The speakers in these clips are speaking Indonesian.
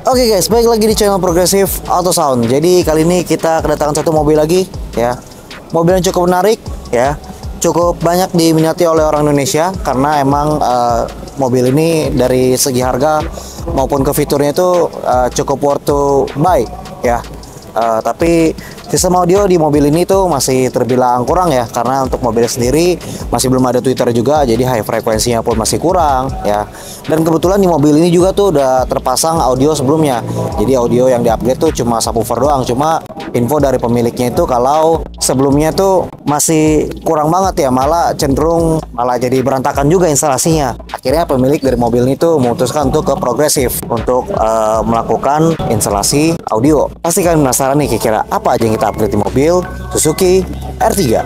Oke guys, balik lagi di channel Progressive Auto Sound. Jadi kali ini kita kedatangan satu mobil lagi ya. Mobil yang cukup menarik ya. Cukup banyak diminati oleh orang Indonesia karena emang mobil ini dari segi harga maupun ke fiturnya itu cukup worth to buy ya. Tapi sistem audio di mobil ini tuh masih terbilang kurang ya, karena untuk mobilnya sendiri masih belum ada tweeter juga, jadi high frekuensinya pun masih kurang ya. Dan kebetulan di mobil ini juga tuh udah terpasang audio sebelumnya, jadi audio yang di-upgrade tuh cuma subwoofer doang. Cuma info dari pemiliknya itu kalau sebelumnya tuh masih kurang banget ya, malah cenderung jadi berantakan juga instalasinya. Akhirnya pemilik dari mobil ini tuh memutuskan untuk ke Progressive untuk melakukan instalasi audio. Pasti kalian penasaran nih kira-kira apa aja yang kita upgrade di mobil Suzuki R3.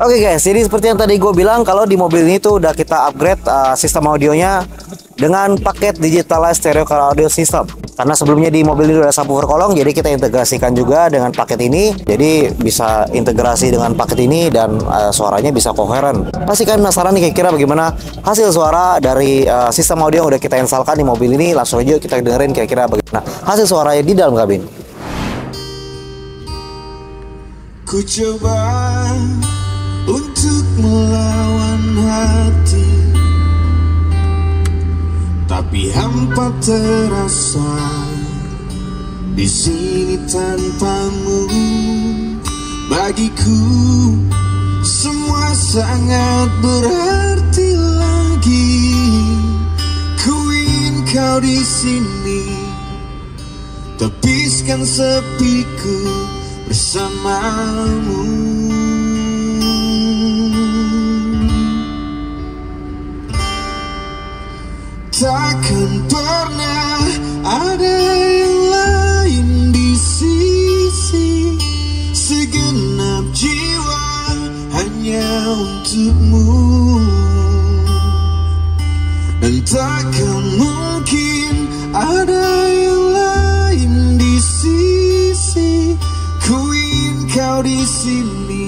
Oke guys, jadi seperti yang tadi gue bilang, kalau di mobil ini tuh udah kita upgrade sistem audionya dengan paket Digitalized Stereo Car Audio System. Karena sebelumnya di mobil ini udah subwoofer kolong, jadi kita integrasikan juga dengan paket ini. Jadi bisa integrasi dengan paket ini dan suaranya bisa koheren. Pasti kalian penasaran nih kira-kira bagaimana hasil suara dari sistem audio yang udah kita instalkan di mobil ini. Langsung aja kita dengerin kira-kira bagaimana hasil suaranya di dalam kabin. Ku coba untuk melawan hati, tapi hampa terasa di sini tanpamu. Bagiku semua sangat berarti lagi. Ku ingin kau di sini, tepiskan sepiku bersamamu. Takkan pernah ada yang lain di sisi, segenap jiwa hanya untukmu. Dan takkan mungkin ada yang lain di sisi. Ku ingin kau di sini,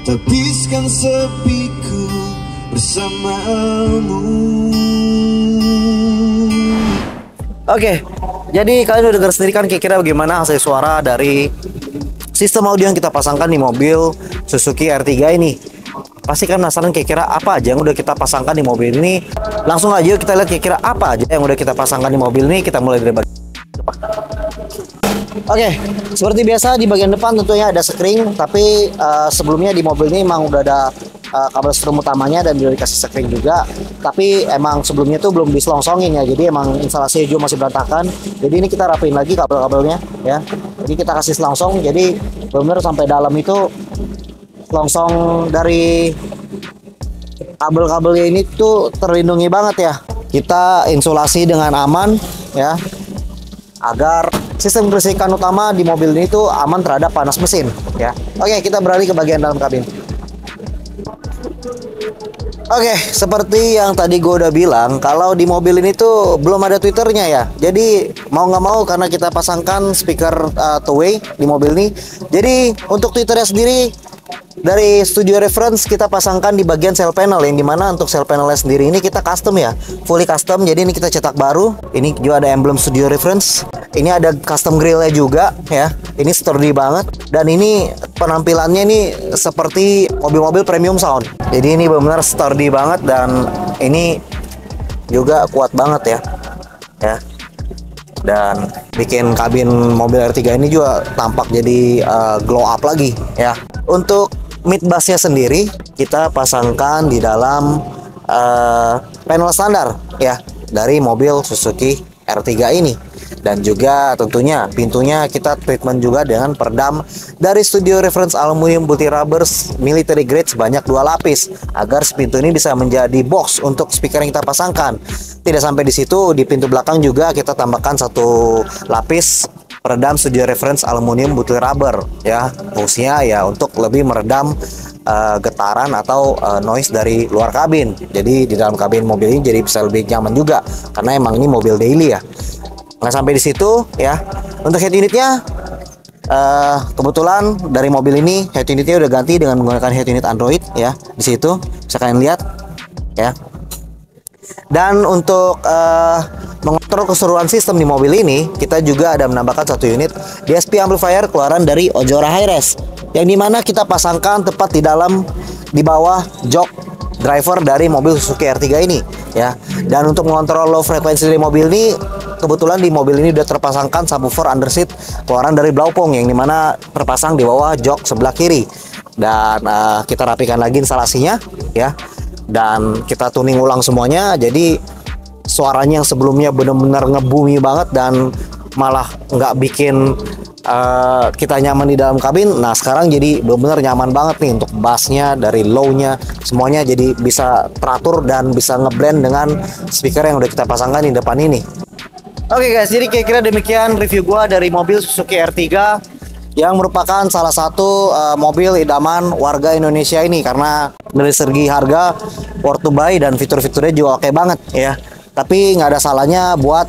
tepiskan sepiku bersamamu. Oke, jadi kalian udah dengar sendiri kan kira-kira bagaimana hasil suara dari sistem audio yang kita pasangkan di mobil Suzuki R3 ini. Pasti kan penasaran kira-kira apa aja yang udah kita pasangkan di mobil ini. Langsung aja kita lihat kira-kira apa aja yang udah kita pasangkan di mobil ini. Kita mulai dari bagian depan. Oke, seperti biasa di bagian depan tentunya ada screen, tapi sebelumnya di mobil ini emang udah ada kabel strum utamanya dan udah dikasih screen juga. Tapi emang sebelumnya tuh belum diselongsongin ya, jadi emang instalasi juga masih berantakan. Jadi ini kita rapiin lagi kabel-kabelnya ya. Jadi kita kasih selongsong, jadi benar sampai dalam itu selongsong dari kabel-kabelnya ini tuh terlindungi banget ya. Kita insulasi dengan aman ya, agar sistem kelistrikan utama di mobil ini tuh aman terhadap panas mesin ya. Oke, kita beralih ke bagian dalam kabin. Oke, seperti yang tadi gue udah bilang, kalau di mobil ini tuh belum ada tweeternya ya. Jadi mau nggak mau karena kita pasangkan speaker two-way di mobil ini, jadi untuk tweeternya sendiri dari Studio Reference kita pasangkan di bagian cell panel, yang dimana untuk cell panelnya sendiri ini kita custom ya, fully custom. Jadi ini kita cetak baru. Ini juga ada emblem Studio Reference. Ini ada custom grillnya juga ya. Ini sturdy banget, dan ini penampilannya ini seperti mobil-mobil premium sound. Jadi ini benar-benar sturdy banget, dan ini juga kuat banget ya. Dan bikin kabin mobil R3 ini juga tampak jadi glow up lagi ya. Untuk mid bassnya sendiri kita pasangkan di dalam panel standar ya dari mobil Suzuki R3 ini. Dan juga tentunya pintunya kita treatment juga dengan peredam dari Studio Reference aluminium multi rubbers military grade sebanyak 2 lapis, agar pintu ini bisa menjadi box untuk speaker yang kita pasangkan. Tidak sampai di situ, di pintu belakang juga kita tambahkan 1 lapis peredam Studio Reference aluminium multi rubber ya. Fungsinya ya untuk lebih meredam getaran atau noise dari luar kabin. Jadi di dalam kabin mobil ini jadi bisa lebih nyaman juga karena emang ini mobil daily ya. Nggak sampai di situ ya. Untuk head unitnya kebetulan dari mobil ini head unitnya udah ganti dengan menggunakan head unit Android ya. Di situ bisa kalian lihat ya. Dan untuk mengontrol keseruan sistem di mobil ini, kita juga ada menambahkan satu unit DSP amplifier keluaran dari Ojora Hi-Res, yang dimana kita pasangkan tepat di bawah jok driver dari mobil Suzuki R3 ini ya. Dan untuk mengontrol low frekuensi dari mobil ini, kebetulan di mobil ini udah terpasangkan subwoofer underseat keluaran dari Blaupung, yang dimana terpasang di bawah jok sebelah kiri. Dan kita rapikan lagi instalasinya ya, dan kita tuning ulang semuanya. Jadi suaranya yang sebelumnya benar-benar ngebumi banget dan malah nggak bikin kita nyaman di dalam kabin. Nah sekarang jadi benar-benar nyaman banget nih untuk bassnya, dari low-nya semuanya jadi bisa teratur dan bisa ngeblend dengan speaker yang udah kita pasangkan di depan ini. Oke guys, jadi kira-kira demikian review gua dari mobil Suzuki R3 yang merupakan salah satu mobil idaman warga Indonesia ini, karena dari segi harga, worth to buy, dan fitur-fiturnya juga oke banget ya. Tapi nggak ada salahnya buat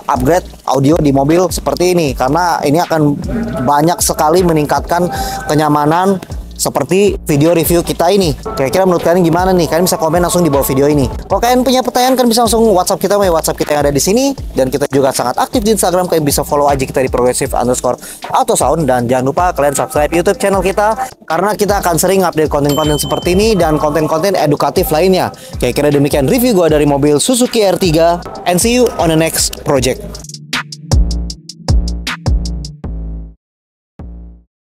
upgrade audio di mobil seperti ini, karena ini akan banyak sekali meningkatkan kenyamanan seperti video review kita ini. Kira-kira menurut kalian gimana nih? Kalian bisa komen langsung di bawah video ini. Kalau kalian punya pertanyaan, kan bisa langsung WhatsApp kita, WhatsApp kita yang ada di sini. Dan kita juga sangat aktif di Instagram. Kalian bisa follow aja kita di progressive_autosound. Dan jangan lupa kalian subscribe YouTube channel kita, karena kita akan sering update konten-konten seperti ini dan konten-konten edukatif lainnya. Kira-kira demikian review gua dari mobil Suzuki R3, and see you on the next project.